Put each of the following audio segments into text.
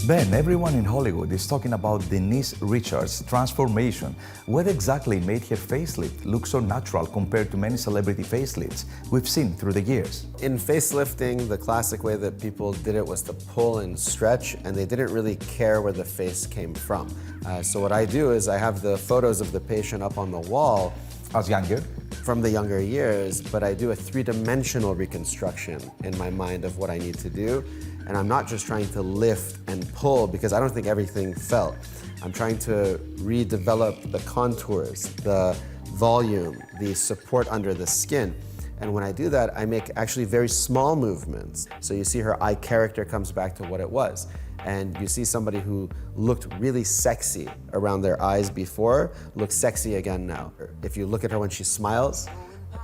Ben, everyone in Hollywood is talking about Denise Richards' transformation. What exactly made her facelift look so natural compared to many celebrity facelifts we've seen through the years? In facelifting, the classic way that people did it was to pull and stretch, and they didn't really care where the face came from. So what I do is I have the photos of the patient up on the wall. As younger? From the younger years, but I do a three-dimensional reconstruction in my mind of what I need to do. And I'm not just trying to lift and pull because I don't think everything felt. I'm trying to redevelop the contours, the volume, the support under the skin. And when I do that, I make actually very small movements. So you see her eye character comes back to what it was. And you see somebody who looked really sexy around their eyes before, looks sexy again now. If you look at her when she smiles,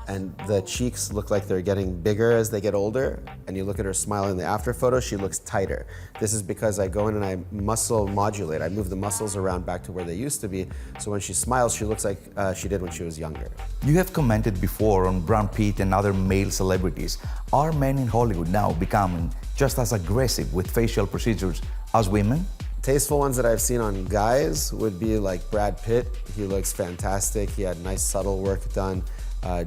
and the cheeks look like they're getting bigger as they get older, and you look at her smile in the after photo, she looks tighter. This is because I go in and I muscle modulate. I move the muscles around back to where they used to be, so when she smiles, she looks like she did when she was younger. You have commented before on Pitt and other male celebrities. Are men in Hollywood now becoming just as aggressive with facial procedures as women? Tasteful ones that I've seen on guys would be like Brad Pitt. He looks fantastic. He had nice subtle work done.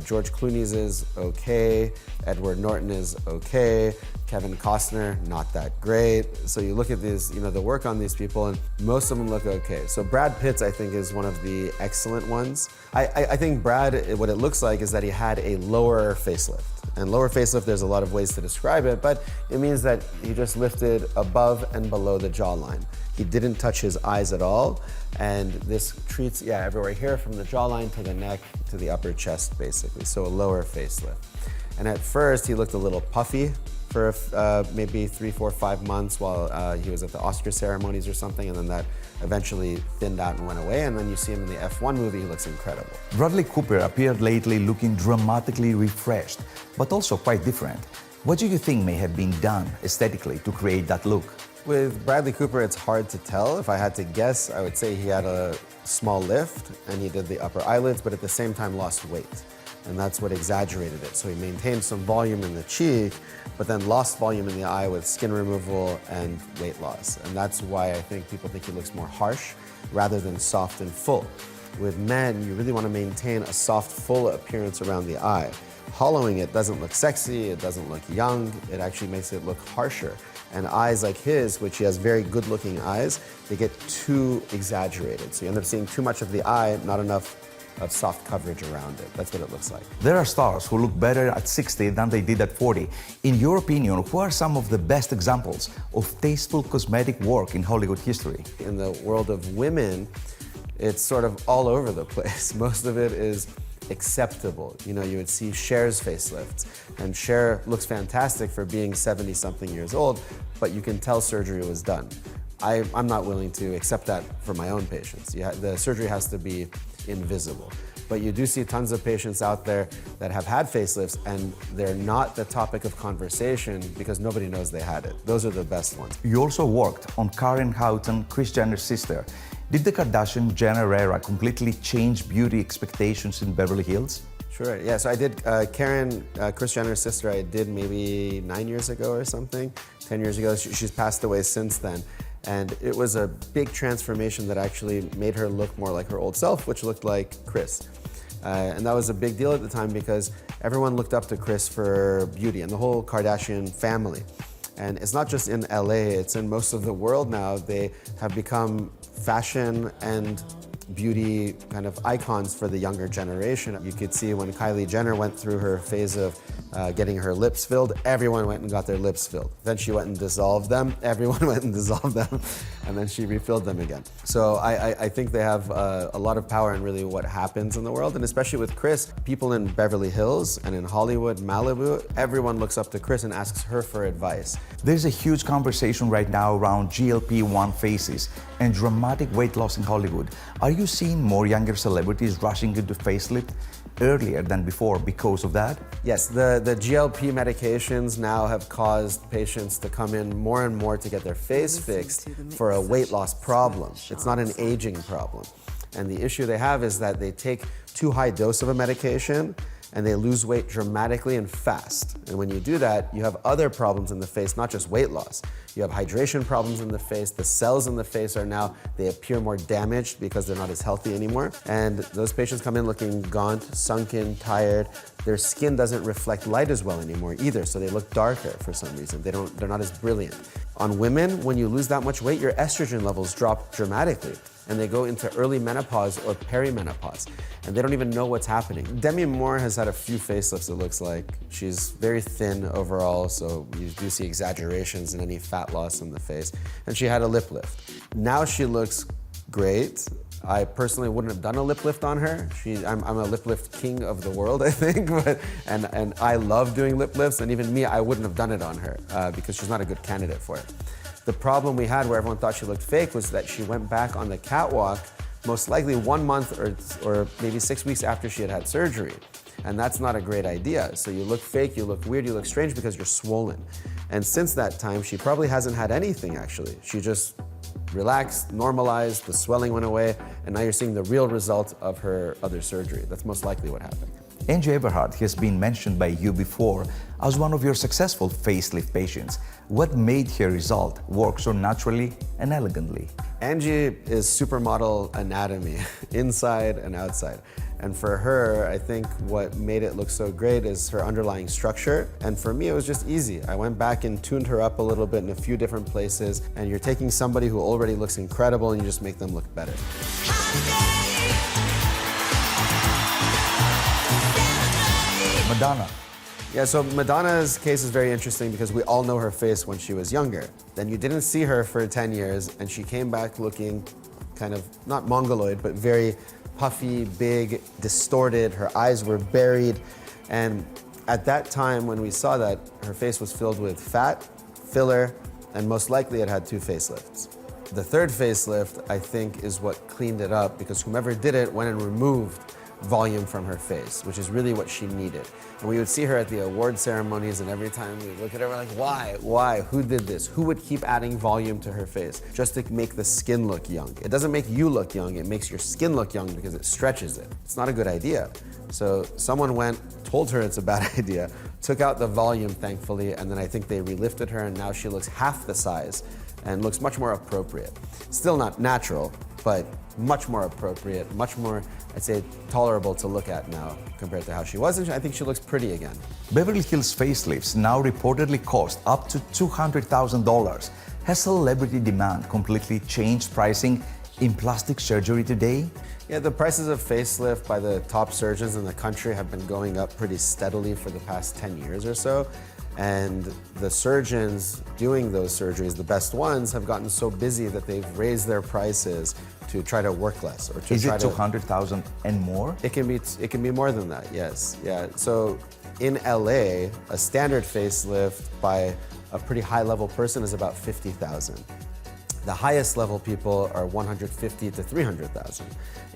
George Clooney's is okay, Edward Norton is okay, Kevin Costner, not that great. So you look at these, the work on these people, and most of them look okay. So Brad Pitt's, I think, is one of the excellent ones. I think Brad, what it looks like is that he had a lower facelift. And lower facelift, there's a lot of ways to describe it, but it means that he just lifted above and below the jawline. He didn't touch his eyes at all, and this treats, everywhere here from the jawline to the neck to the upper chest, basically, so a lower facelift. And at first, he looked a little puffy for maybe 3, 4, 5 months while he was at the Oscar ceremonies or something, and then that eventually thinned out and went away, and then you see him in the F1 movie, he looks incredible. Bradley Cooper appeared lately looking dramatically refreshed, but also quite different. What do you think may have been done aesthetically to create that look? With Bradley Cooper, it's hard to tell. If I had to guess, I would say he had a small lift and he did the upper eyelids, but at the same time lost weight. And that's what exaggerated it. So he maintained some volume in the cheek, but then lost volume in the eye with skin removal and weight loss. And that's why I think people think he looks more harsh rather than soft and full. With men, you really want to maintain a soft, full appearance around the eye. Hollowing it doesn't look sexy, it doesn't look young, it actually makes it look harsher. And eyes like his, which he has very good-looking eyes, they get too exaggerated. So you end up seeing too much of the eye, not enough of soft coverage around it. That's what it looks like. There are stars who look better at 60 than they did at 40. In your opinion, who are some of the best examples of tasteful cosmetic work in Hollywood history? In the world of women, it's sort of all over the place. Most of it is acceptable. You would see Cher's facelifts, and Cher looks fantastic for being 70-something years old, but you can tell surgery was done. I'm not willing to accept that for my own patients. The surgery has to be invisible. But you do see tons of patients out there that have had facelifts, and they're not the topic of conversation because nobody knows they had it. Those are the best ones. You also worked on Karen Houghton, Kris Jenner's sister. Did the Kardashian-Jenner era completely change beauty expectations in Beverly Hills? Sure, yeah, so I did Karen, Kris Jenner's sister, I did maybe 9 years ago or something, 10 years ago. She's passed away since then. And it was a big transformation that actually made her look more like her old self, which looked like Kris. And that was a big deal at the time because everyone looked up to Kris for beauty, and the whole Kardashian family. And it's not just in LA, it's in most of the world now. They have become fashion and beauty kind of icons for the younger generation. You could see when Kylie Jenner went through her phase of getting her lips filled, everyone went and got their lips filled. Then she went and dissolved them, everyone went and dissolved them, and then she refilled them again. So I think they have a lot of power in really what happens in the world, and especially with Kris, people in Beverly Hills and in Hollywood, Malibu, everyone looks up to Kris and asks her for advice. There's a huge conversation right now around GLP-1 faces and dramatic weight loss in Hollywood. Are you seeing more younger celebrities rushing into facelift earlier than before because of that? Yes, the GLP medications now have caused patients to come in more and more to get their face fixed for a weight loss problem. It's not an aging problem. And the issue they have is that they take too high dose of a medication, and they lose weight dramatically and fast. And when you do that, you have other problems in the face, not just weight loss. You have hydration problems in the face. The cells in the face are now, they appear more damaged because they're not as healthy anymore. And those patients come in looking gaunt, sunken, tired. Their skin doesn't reflect light as well anymore either, so they look darker for some reason. They're not as brilliant. On women, when you lose that much weight, your estrogen levels drop dramatically, and they go into early menopause or perimenopause, and they don't even know what's happening. Demi Moore has had a few facelifts, it looks like. She's very thin overall, so you do see exaggerations in any fat loss in the face, and she had a lip lift. Now she looks great. I personally wouldn't have done a lip lift on her. I'm a lip lift king of the world, I think, and I love doing lip lifts, and even me, I wouldn't have done it on her because she's not a good candidate for it. The problem we had where everyone thought she looked fake was that she went back on the catwalk most likely 1 month or maybe 6 weeks after she had had surgery. And that's not a great idea. So you look fake, you look weird, you look strange because you're swollen. And since that time, she probably hasn't had anything actually. She just relaxed, normalized, the swelling went away, and now you're seeing the real result of her other surgery. That's most likely what happened. Angie Everhart has been mentioned by you before as one of your successful facelift patients. What made her result work so naturally and elegantly? Angie is supermodel anatomy, inside and outside. And for her, I think what made it look so great is her underlying structure. And for me, it was just easy. I went back and tuned her up a little bit in a few different places. And you're taking somebody who already looks incredible and you just make them look better. Madonna. Yeah, so Madonna's case is very interesting because we all know her face when she was younger. Then you didn't see her for 10 years and she came back looking kind of, not mongoloid, but very puffy, big, distorted. Her eyes were buried. And at that time when we saw that, her face was filled with fat, filler, and most likely it had 2 facelifts. The third facelift, I think, is what cleaned it up because whomever did it went and removed volume from her face, which is really what she needed. And we would see her at the award ceremonies, and every time we look at her, we're like, why? Why? Who did this? Who would keep adding volume to her face just to make the skin look young? It doesn't make you look young, it makes your skin look young because it stretches it. It's not a good idea. So someone went, told her it's a bad idea, took out the volume, thankfully, and then I think they relifted her, and now she looks half the size and looks much more appropriate. Still not natural, but much more appropriate, much more, I'd say, tolerable to look at now compared to how she was, and I think she looks pretty again. Beverly Hills facelifts now reportedly cost up to $200,000. Has celebrity demand completely changed pricing in plastic surgery today? Yeah, the prices of facelift by the top surgeons in the country have been going up pretty steadily for the past 10 years or so. And the surgeons doing those surgeries, the best ones, have gotten so busy that they've raised their prices to try to work less or to Is try it 200,000 and more? It can be more than that, yes. Yeah. So in LA, a standard facelift by a pretty high level person is about 50,000. The highest level people are 150 to 300,000.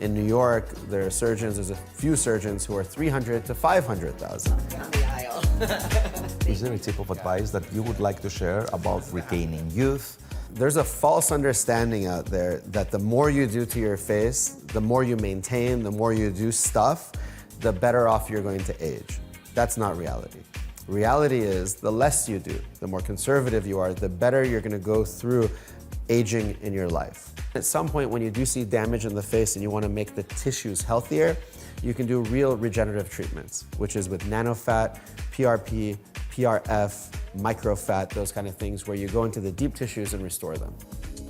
In New York, there's a few surgeons who are 300 to 500,000. Down the aisle. Is there a tip of advice that you would like to share about retaining youth? There's a false understanding out there that the more you do to your face, the more you maintain, the more you do stuff, the better off you're going to age. That's not reality. Reality is the less you do, the more conservative you are, the better you're going to go through aging in your life. At some point when you do see damage in the face and you want to make the tissues healthier, you can do real regenerative treatments, which is with nanofat, PRP, PRF, microfat, those kind of things where you go into the deep tissues and restore them.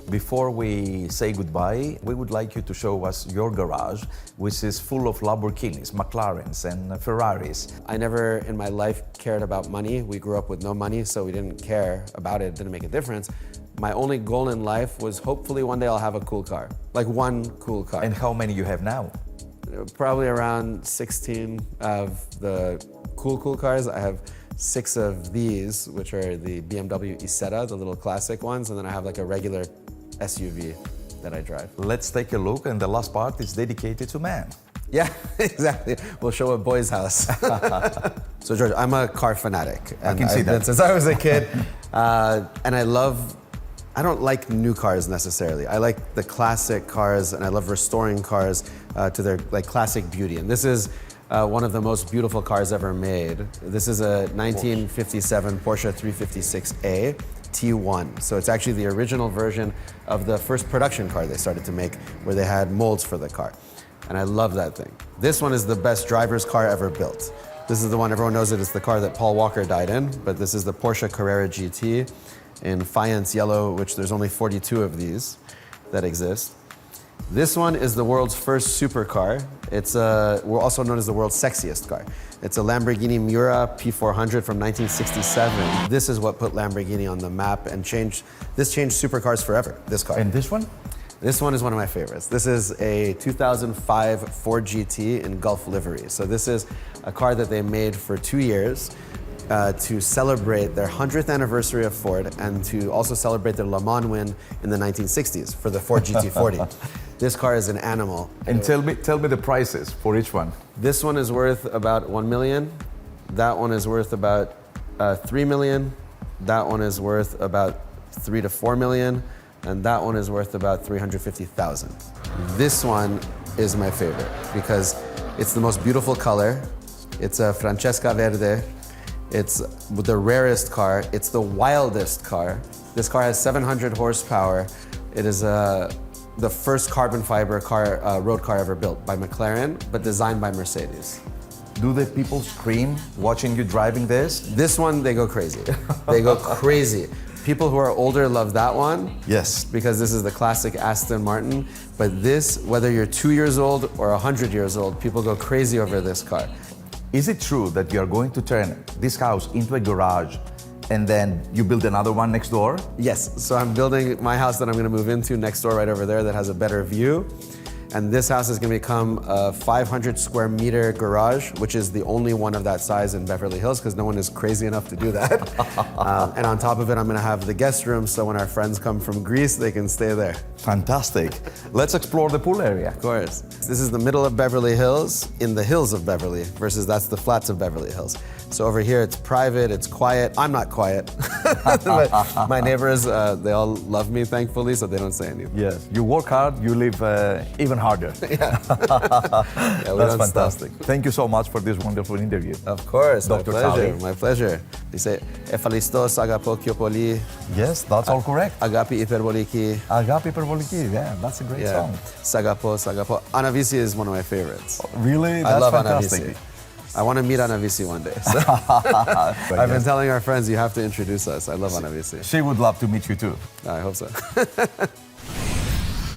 Before we say goodbye, we would like you to show us your garage, which is full of Lamborghinis, McLarens, and Ferraris. I never in my life cared about money. We grew up with no money, so we didn't care about it. It didn't make a difference. My only goal in life was hopefully one day I'll have a cool car, like one cool car. And how many you have now? Probably around 16 of the cool cars. I have 6 of these, which are the BMW Isetta, the little classic ones, and then I have like a regular SUV that I drive. Let's take a look, and the last part is dedicated to man. Yeah, exactly. We'll show a boy's house. So George, I'm a car fanatic. I can see that. Since I was a kid, and I don't like new cars necessarily. I like the classic cars, and I love restoring cars to their like classic beauty. And this is one of the most beautiful cars ever made. This is a 1957 Porsche 356A T1. So it's actually the original version of the first production car they started to make, where they had molds for the car. And I love that thing. This one is the best driver's car ever built. This is the one, everyone knows it, it's the car that Paul Walker died in, but this is the Porsche Carrera GT in faience yellow, which there's only 42 of these that exist. This one is the world's first supercar. It's we're also known as the world's sexiest car. It's a Lamborghini Miura P400 from 1967. This is what put Lamborghini on the map and changed supercars forever, this car. And this one? This one is one of my favorites. This is a 2005 Ford GT in Gulf livery. So this is a car that they made for 2 years to celebrate their 100th anniversary of Ford and to also celebrate their Le Mans win in the 1960s for the Ford GT40. This car is an animal. And tell me the prices for each one. This one is worth about 1 million. That one is worth about 3 million. That one is worth about 3 to 4 million. And that one is worth about 350,000. This one is my favorite because it's the most beautiful color. It's a Francesca Verde. It's the rarest car. It's the wildest car. This car has 700 horsepower. It is the first carbon fiber car, road car ever built by McLaren, but designed by Mercedes. Do the people scream watching you driving this? This one, they go crazy. They go crazy. People who are older love that one. Yes. Because this is the classic Aston Martin. But this, whether you're 2 years old or 100 years old, people go crazy over this car. Is it true that you are going to turn this house into a garage and then you build another one next door? Yes, so I'm building my house that I'm gonna move into next door right over there that has a better view. And this house is gonna become a 500 square meter garage, which is the only one of that size in Beverly Hills because no one is crazy enough to do that. And on top of it, I'm gonna have the guest room so when our friends come from Greece, they can stay there. Fantastic. Let's explore the pool area. Of course. This is the middle of Beverly Hills, in the hills of Beverly, versus that's the flats of Beverly Hills. So over here, it's private, it's quiet. I'm not quiet. But my neighbors, they all love me, thankfully, so they don't say anything. Yes, you work hard, you live even harder. Yeah. That's fantastic. Thank you so much for this wonderful interview. Of course, Dr. my pleasure. Talei. My pleasure. They say, Ephalistos agapo kyopoli, Yes, that's all correct. agapi hyperboliki, Agapi Pervoliki, yeah, that's a great song. Sagapo, Sagapo. Anavisi is one of my favorites. Really? I love fantastic. Anavisi. I want to meet Anavisi one day. So I've been telling our friends, you have to introduce us. I love Anavisi. She would love to meet you too. I hope so.